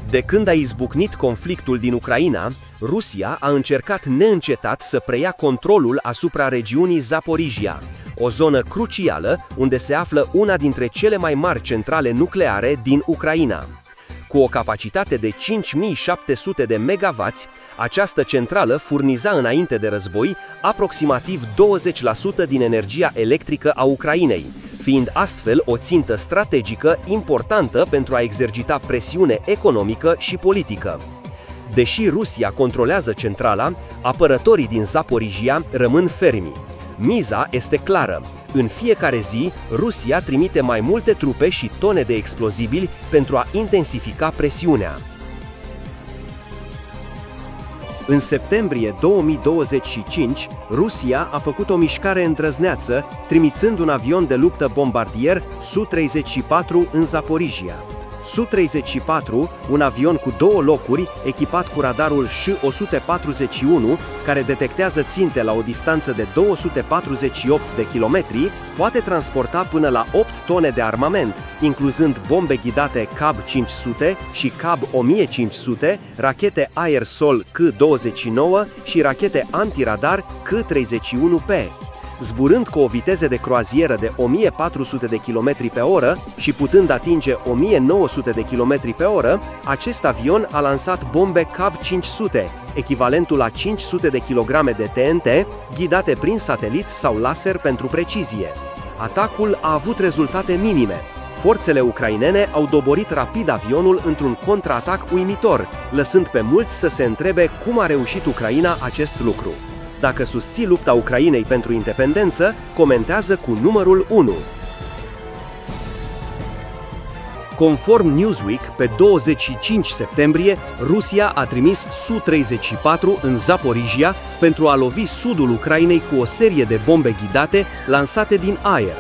De când a izbucnit conflictul din Ucraina, Rusia a încercat neîncetat să preia controlul asupra regiunii Zaporijia, o zonă crucială unde se află una dintre cele mai mari centrale nucleare din Ucraina. Cu o capacitate de 5700 de megawatts, această centrală furniza înainte de război aproximativ 20% din energia electrică a Ucrainei, fiind astfel o țintă strategică importantă pentru a exercita presiune economică și politică. Deși Rusia controlează centrala, apărătorii din Zaporijia rămân fermi. Miza este clară. În fiecare zi, Rusia trimite mai multe trupe și tone de explozibili pentru a intensifica presiunea. În septembrie 2025, Rusia a făcut o mișcare îndrăzneață, trimițând un avion de luptă bombardier Su-34 în Zaporijia. Su-34, un avion cu două locuri, echipat cu radarul Sh-141, care detectează ținte la o distanță de 248 de kilometri, poate transporta până la 8 tone de armament, incluzând bombe ghidate CAB-500 și CAB-1500, rachete aer-sol K-29 și rachete antiradar K-31P. Zburând cu o viteză de croazieră de 1400 de km pe oră și putând atinge 1900 de km pe oră, acest avion a lansat bombe CAB-500, echivalentul la 500 de kg de TNT, ghidate prin satelit sau laser pentru precizie. Atacul a avut rezultate minime. Forțele ucrainene au doborit rapid avionul într-un contraatac uimitor, lăsând pe mulți să se întrebe cum a reușit Ucraina acest lucru. Dacă susții lupta Ucrainei pentru independență, comentează cu numărul 1. Conform Newsweek, pe 25 septembrie, Rusia a trimis Su-34 în Zaporijia pentru a lovi sudul Ucrainei cu o serie de bombe ghidate lansate din aer.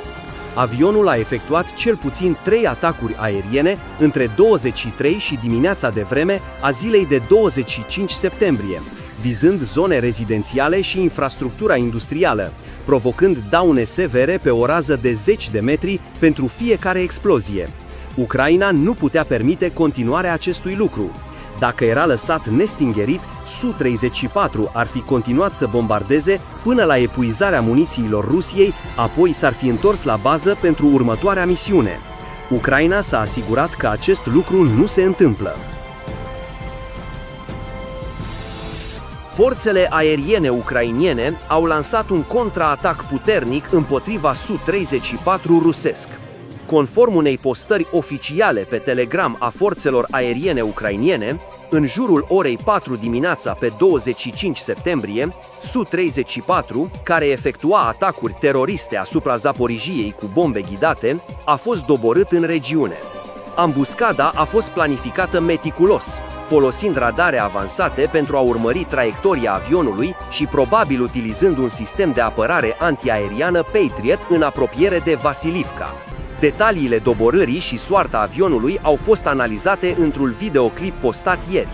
Avionul a efectuat cel puțin 3 atacuri aeriene între 23 și dimineața de vreme a zilei de 25 septembrie, vizând zone rezidențiale și infrastructura industrială, provocând daune severe pe o rază de 10 de metri pentru fiecare explozie. Ucraina nu putea permite continuarea acestui lucru. Dacă era lăsat nestingerit, Su-34 ar fi continuat să bombardeze până la epuizarea munițiilor Rusiei, apoi s-ar fi întors la bază pentru următoarea misiune. Ucraina s-a asigurat că acest lucru nu se întâmplă. Forțele aeriene ucrainiene au lansat un contraatac puternic împotriva Su-34 rusesc. Conform unei postări oficiale pe Telegram a forțelor aeriene ucrainiene, în jurul orei 4 dimineața pe 25 septembrie, Su-34, care efectua atacuri teroriste asupra Zaporijiei cu bombe ghidate, a fost doborât în regiune. Ambuscada a fost planificată meticulos, folosind radare avansate pentru a urmări traiectoria avionului și probabil utilizând un sistem de apărare antiaeriană Patriot în apropiere de Vasilivka. Detaliile doborârii și soarta avionului au fost analizate într-un videoclip postat ieri.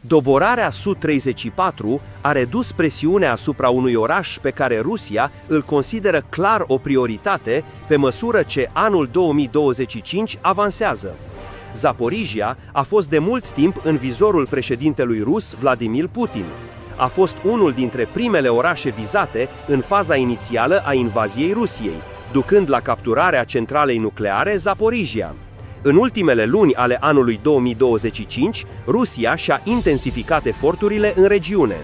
Doborarea Su-34 a redus presiunea asupra unui oraș pe care Rusia îl consideră clar o prioritate pe măsură ce anul 2025 avansează. Zaporijia a fost de mult timp în vizorul președintelui rus Vladimir Putin. A fost unul dintre primele orașe vizate în faza inițială a invaziei Rusiei, ducând la capturarea centralei nucleare Zaporijia. În ultimele luni ale anului 2025, Rusia și-a intensificat eforturile în regiune.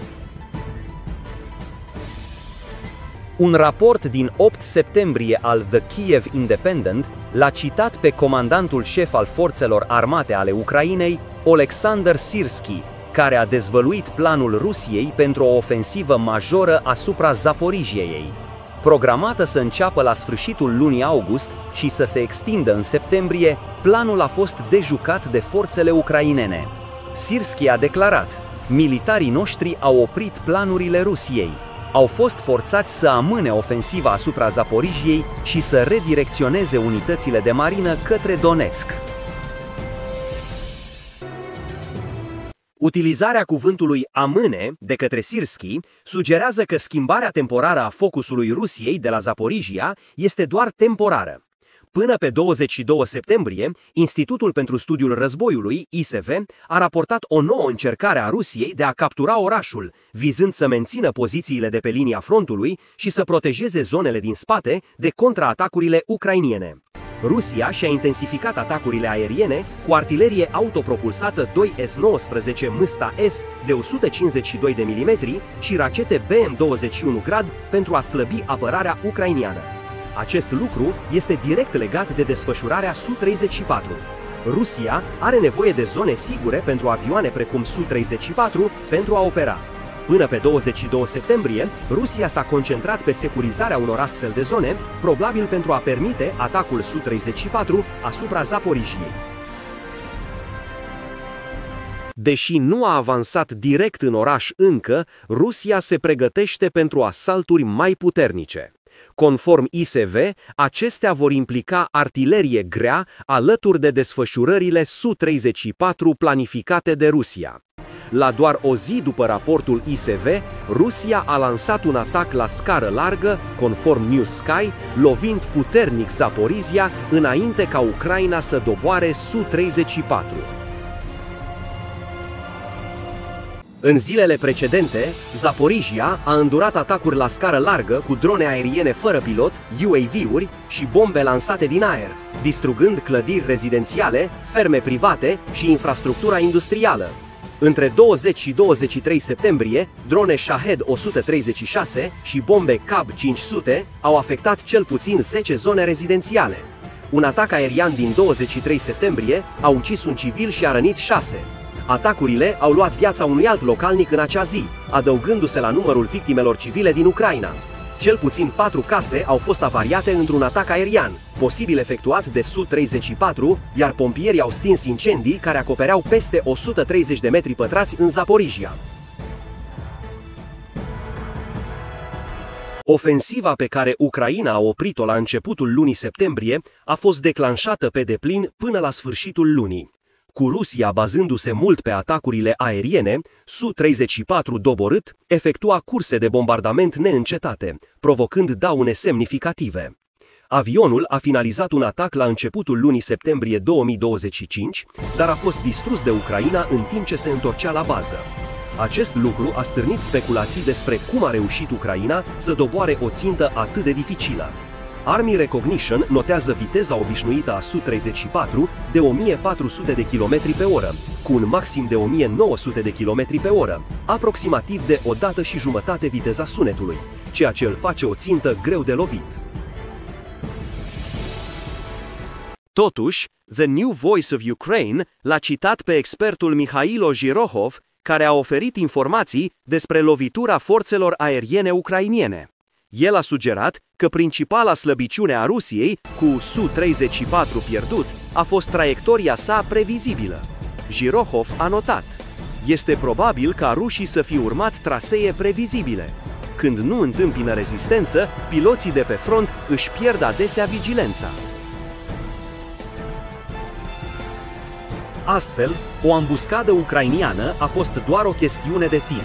Un raport din 8 septembrie al The Kiev Independent l-a citat pe comandantul șef al forțelor armate ale Ucrainei, Oleksandr Sirski, care a dezvăluit planul Rusiei pentru o ofensivă majoră asupra Zaporijiei. Programată să înceapă la sfârșitul lunii august și să se extindă în septembrie, planul a fost dejucat de forțele ucrainene. Sirski a declarat: militarii noștri au oprit planurile Rusiei. Au fost forțați să amâne ofensiva asupra Zaporijiei și să redirecționeze unitățile de marină către Donetsk. Utilizarea cuvântului amâne de către Sirski sugerează că schimbarea temporară a focusului Rusiei de la Zaporijia este doar temporară. Până pe 22 septembrie, Institutul pentru Studiul Războiului, ISV, a raportat o nouă încercare a Rusiei de a captura orașul, vizând să mențină pozițiile de pe linia frontului și să protejeze zonele din spate de contraatacurile ucrainiene. Rusia și-a intensificat atacurile aeriene cu artilerie autopropulsată 2S-19 Msta-S de 152 de mm și rachete BM-21 Grad pentru a slăbi apărarea ucrainiană. Acest lucru este direct legat de desfășurarea Su-34. Rusia are nevoie de zone sigure pentru avioane precum Su-34 pentru a opera. Până pe 22 septembrie, Rusia s-a concentrat pe securizarea unor astfel de zone, probabil pentru a permite atacul Su-34 asupra Zaporijiei. Deși nu a avansat direct în oraș încă, Rusia se pregătește pentru asalturi mai puternice. Conform ISV, acestea vor implica artilerie grea alături de desfășurările Su-34 planificate de Rusia. La doar o zi după raportul ISV, Rusia a lansat un atac la scară largă, conform New Sky, lovind puternic Zaporizhia înainte ca Ucraina să doboare Su-34. În zilele precedente, Zaporizhia a îndurat atacuri la scară largă cu drone aeriene fără pilot, UAV-uri și bombe lansate din aer, distrugând clădiri rezidențiale, ferme private și infrastructura industrială. Între 20 și 23 septembrie, drone Shahed 136 și bombe CAB 500 au afectat cel puțin 10 zone rezidențiale. Un atac aerian din 23 septembrie a ucis un civil și a rănit 6. Atacurile au luat viața unui alt localnic în acea zi, adăugându-se la numărul victimelor civile din Ucraina. Cel puțin 4 case au fost avariate într-un atac aerian, posibil efectuat de Su-34, iar pompierii au stins incendii care acopereau peste 130 de metri pătrați în Zaporizhia. Ofensiva pe care Ucraina a oprit-o la începutul lunii septembrie a fost declanșată pe deplin până la sfârșitul lunii. Cu Rusia bazându-se mult pe atacurile aeriene, Su-34 doborât efectua curse de bombardament neîncetate, provocând daune semnificative. Avionul a finalizat un atac la începutul lunii septembrie 2025, dar a fost distrus de Ucraina în timp ce se întorcea la bază. Acest lucru a stârnit speculații despre cum a reușit Ucraina să doboare o țintă atât de dificilă. Army Recognition notează viteza obișnuită a Su-34 de 1400 de km pe oră, cu un maxim de 1900 de km pe oră, aproximativ de o dată și jumătate viteza sunetului, ceea ce îl face o țintă greu de lovit. Totuși, The New Voice of Ukraine l-a citat pe expertul Mihailo Zhirohov, care a oferit informații despre lovitura forțelor aeriene ucrainiene. El a sugerat că principala slăbiciune a Rusiei, cu Su-34 pierdut, a fost traiectoria sa previzibilă. Zhirohov a notat: este probabil ca rușii să fi urmat trasee previzibile. Când nu întâmpină rezistență, piloții de pe front își pierd adesea vigilența. Astfel, o ambuscadă ucrainiană a fost doar o chestiune de timp.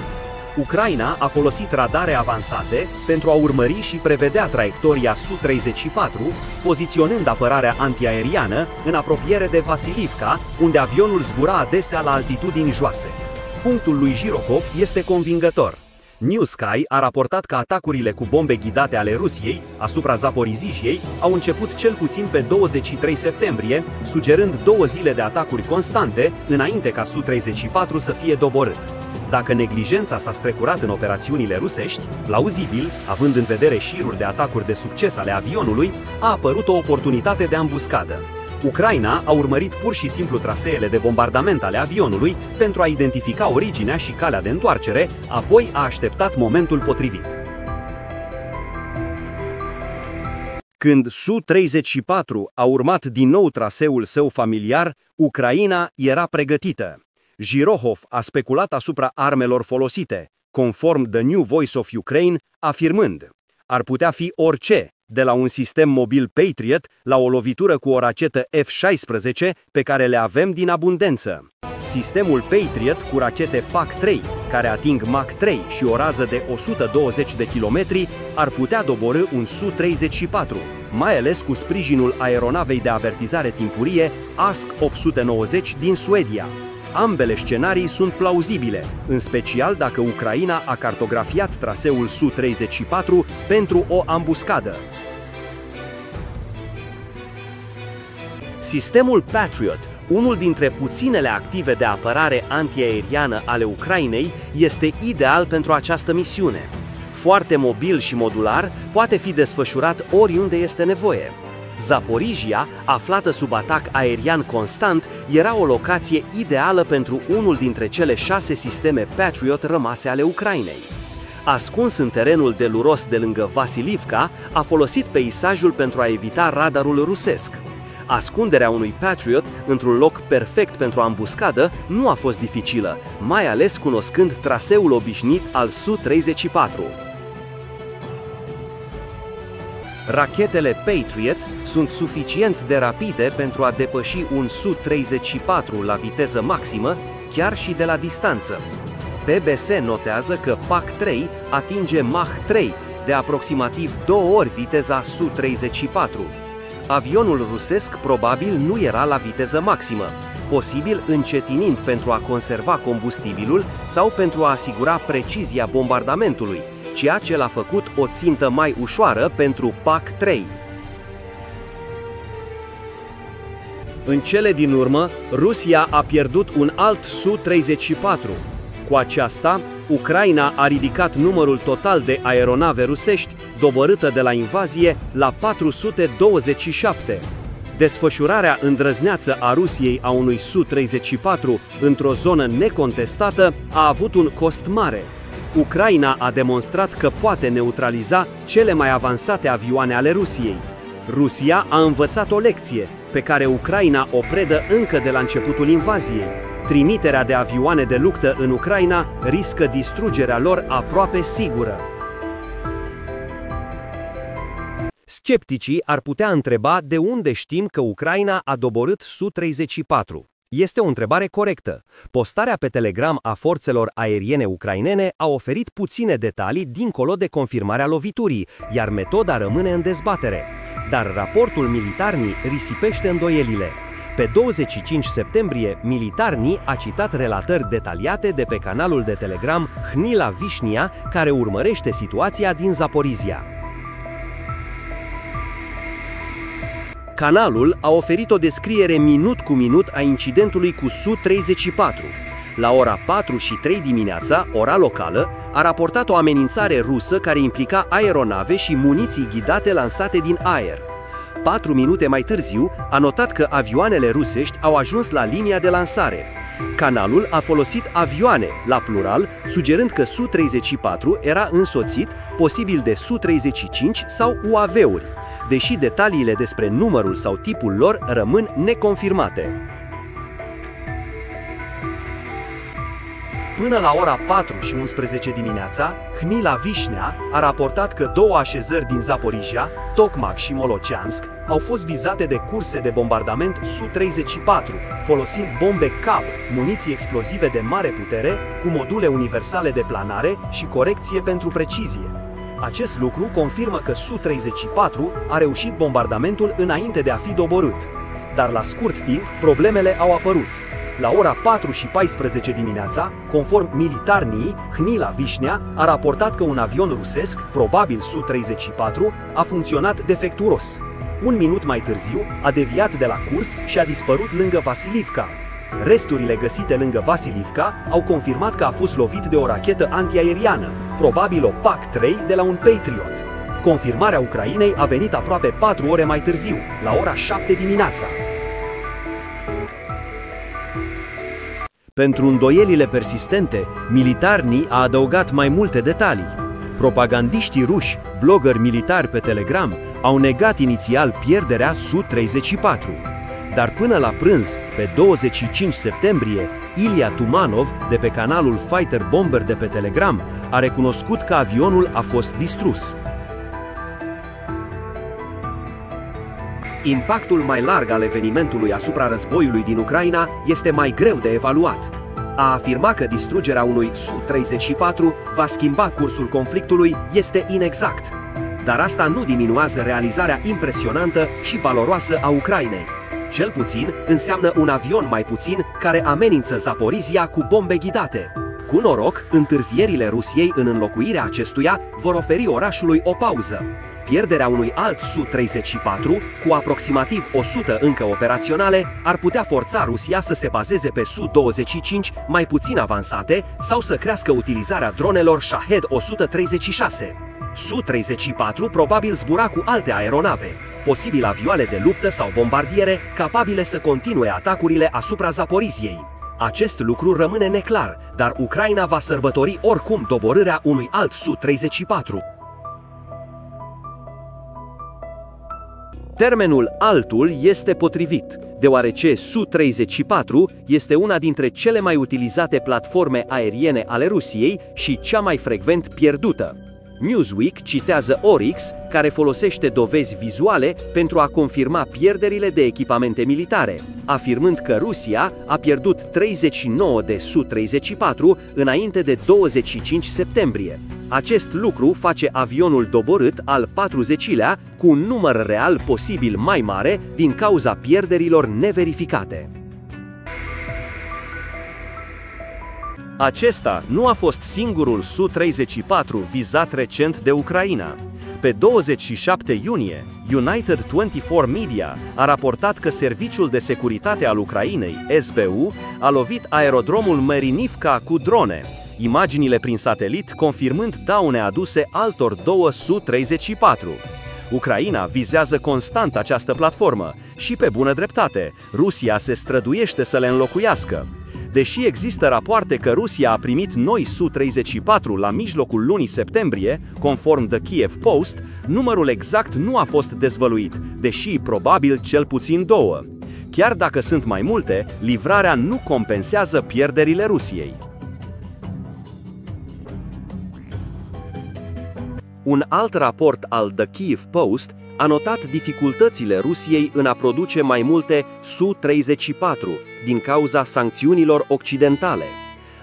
Ucraina a folosit radare avansate pentru a urmări și prevedea traiectoria Su-34, poziționând apărarea antiaeriană în apropiere de Vasilivka, unde avionul zbura adesea la altitudini joase. Punctul lui Zhirohov este convingător. New Sky a raportat că atacurile cu bombe ghidate ale Rusiei asupra Zaporizhiei au început cel puțin pe 23 septembrie, sugerând 2 zile de atacuri constante înainte ca Su-34 să fie doborât. Dacă neglijența s-a strecurat în operațiunile rusești, plauzibil, având în vedere șiruri de atacuri de succes ale avionului, a apărut o oportunitate de ambuscadă. Ucraina a urmărit pur și simplu traseele de bombardament ale avionului pentru a identifica originea și calea de întoarcere, apoi a așteptat momentul potrivit. Când Su-34 a urmat din nou traseul său familiar, Ucraina era pregătită. Zhirohov a speculat asupra armelor folosite, conform The New Voice of Ukraine, afirmând: ar putea fi orice, de la un sistem mobil Patriot la o lovitură cu o rachetă F-16 pe care le avem din abundență. Sistemul Patriot cu rachete PAC-3, care ating Mach 3 și o rază de 120 de kilometri, ar putea doborî un Su-34, mai ales cu sprijinul aeronavei de avertizare timpurie ASC-890 din Suedia. Ambele scenarii sunt plauzibile, în special dacă Ucraina a cartografiat traseul Su-34 pentru o ambuscadă. Sistemul Patriot, unul dintre puținele active de apărare antiaeriană ale Ucrainei, este ideal pentru această misiune. Foarte mobil și modular, poate fi desfășurat oriunde este nevoie. Zaporizhia, aflată sub atac aerian constant, era o locație ideală pentru unul dintre cele 6 sisteme Patriot rămase ale Ucrainei. Ascuns în terenul deluros de lângă Vasilivka, a folosit peisajul pentru a evita radarul rusesc. Ascunderea unui Patriot într-un loc perfect pentru ambuscadă nu a fost dificilă, mai ales cunoscând traseul obișnuit al Su-34. Rachetele Patriot sunt suficient de rapide pentru a depăși un Su-34 la viteză maximă, chiar și de la distanță. BBC notează că PAC-3 atinge Mach 3, de aproximativ 2 ori viteza Su-34. Avionul rusesc probabil nu era la viteză maximă, posibil încetinind pentru a conserva combustibilul sau pentru a asigura precizia bombardamentului, ceea ce l-a făcut o țintă mai ușoară pentru PAC-3. În cele din urmă, Rusia a pierdut un alt Su-34. Cu aceasta, Ucraina a ridicat numărul total de aeronave rusești doborâtă de la invazie la 427. Desfășurarea îndrăzneață a Rusiei a unui Su-34 într-o zonă necontestată a avut un cost mare. Ucraina a demonstrat că poate neutraliza cele mai avansate avioane ale Rusiei. Rusia a învățat o lecție pe care Ucraina o predă încă de la începutul invaziei. Trimiterea de avioane de luptă în Ucraina riscă distrugerea lor aproape sigură. Scepticii ar putea întreba de unde știm că Ucraina a doborât Su-34. Este o întrebare corectă. Postarea pe Telegram a forțelor aeriene ucrainene a oferit puține detalii dincolo de confirmarea loviturii, iar metoda rămâne în dezbatere. Dar raportul Militarny risipește îndoielile. Pe 25 septembrie, Militarny a citat relatări detaliate de pe canalul de Telegram Hnila Vishnia, care urmărește situația din Zaporizhia. Canalul a oferit o descriere minut cu minut a incidentului cu Su-34. La ora 4:03 dimineața, ora locală, a raportat o amenințare rusă care implica aeronave și muniții ghidate lansate din aer. 4 minute mai târziu, a notat că avioanele rusești au ajuns la linia de lansare. Canalul a folosit avioane, la plural, sugerând că Su-34 era însoțit, posibil de Su-35 sau UAV-uri, deși detaliile despre numărul sau tipul lor rămân neconfirmate. Până la ora 4:11 dimineața, Hnila Vishnia a raportat că 2 așezări din Zaporizhia, Tokmak și Molochansk, au fost vizate de curse de bombardament Su-34, folosind bombe CAB, muniții explozive de mare putere, cu module universale de planare și corecție pentru precizie. Acest lucru confirmă că Su-34 a reușit bombardamentul înainte de a fi doborât. Dar la scurt timp, problemele au apărut. La ora 4:14 dimineața, conform Militarny, Hnila Vishnia a raportat că un avion rusesc, probabil Su-34, a funcționat defectuos. Un minut mai târziu, a deviat de la curs și a dispărut lângă Vasilivka. Resturile găsite lângă Vasilivka au confirmat că a fost lovit de o rachetă antiaeriană, probabil o PAC-3 de la un Patriot. Confirmarea Ucrainei a venit aproape 4 ore mai târziu, la ora 7 dimineața. Pentru îndoielile persistente, Militarny a adăugat mai multe detalii. Propagandiștii ruși, blogări militari pe Telegram, au negat inițial pierderea Su-34. Dar până la prânz, pe 25 septembrie, Ilya Tumanov, de pe canalul Fighter Bomber de pe Telegram, a recunoscut că avionul a fost distrus. Impactul mai larg al evenimentului asupra războiului din Ucraina este mai greu de evaluat. A afirma că distrugerea unui Su-34 va schimba cursul conflictului este inexact, dar asta nu diminuează realizarea impresionantă și valoroasă a Ucrainei. Cel puțin înseamnă un avion mai puțin care amenință Zaporizhia cu bombe ghidate. Cu noroc, întârzierile Rusiei în înlocuirea acestuia vor oferi orașului o pauză. Pierderea unui alt Su-34, cu aproximativ 100 încă operaționale, ar putea forța Rusia să se bazeze pe Su-25 mai puțin avansate sau să crească utilizarea dronelor Shahed-136. Su-34 probabil zbura cu alte aeronave, posibil avioane de luptă sau bombardiere capabile să continue atacurile asupra Zaporizhiei. Acest lucru rămâne neclar, dar Ucraina va sărbători oricum doborârea unui alt Su-34. Termenul altul este potrivit, deoarece Su-34 este una dintre cele mai utilizate platforme aeriene ale Rusiei și cea mai frecvent pierdută. Newsweek citează Oryx, care folosește dovezi vizuale pentru a confirma pierderile de echipamente militare, afirmând că Rusia a pierdut 39 de Su-34 înainte de 25 septembrie. Acest lucru face avionul doborât al 40-lea cu un număr real posibil mai mare din cauza pierderilor neverificate. Acesta nu a fost singurul Su-34 vizat recent de Ucraina. Pe 27 iunie, United24 Media a raportat că Serviciul de Securitate al Ucrainei, SBU, a lovit aerodromul Merinivka cu drone, imaginile prin satelit confirmând daune aduse altor două Su-34. Ucraina vizează constant această platformă și, pe bună dreptate, Rusia se străduiește să le înlocuiască. Deși există rapoarte că Rusia a primit noi Su-34 la mijlocul lunii septembrie, conform The Kiev Post, numărul exact nu a fost dezvăluit, deși probabil cel puțin două. Chiar dacă sunt mai multe, livrarea nu compensează pierderile Rusiei. Un alt raport al The Kiev Post a notat dificultățile Rusiei în a produce mai multe Su-34 din cauza sancțiunilor occidentale.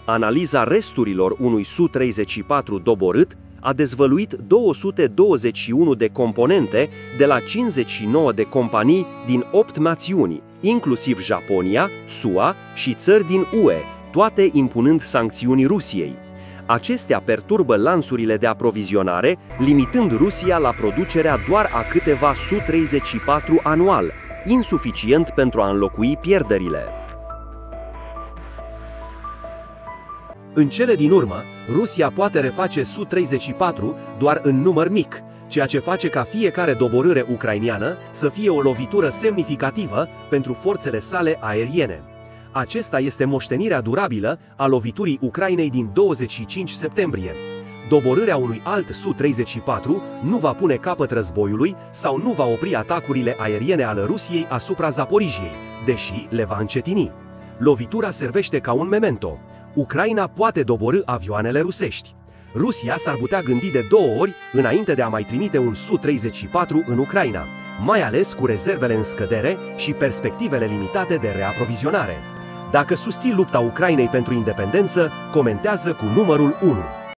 Analiza resturilor unui Su-34 doborât a dezvăluit 221 de componente de la 59 de companii din 8 națiuni, inclusiv Japonia, SUA și țări din UE, toate impunând sancțiuni Rusiei. Acestea perturbă lanțurile de aprovizionare, limitând Rusia la producerea doar a câteva Su-34 anual, insuficient pentru a înlocui pierderile. În cele din urmă, Rusia poate reface Su-34 doar în număr mic, ceea ce face ca fiecare doborâre ucrainiană să fie o lovitură semnificativă pentru forțele sale aeriene. Acesta este moștenirea durabilă a loviturii Ucrainei din 25 septembrie. Doborârea unui alt Su-34 nu va pune capăt războiului sau nu va opri atacurile aeriene ale Rusiei asupra Zaporizhiei, deși le va încetini. Lovitura servește ca un memento. Ucraina poate doborî avioanele rusești. Rusia s-ar putea gândi de 2 ori înainte de a mai trimite un Su-34 în Ucraina, mai ales cu rezervele în scădere și perspectivele limitate de reaprovizionare. Dacă susții lupta Ucrainei pentru independență, comentează cu numărul 1.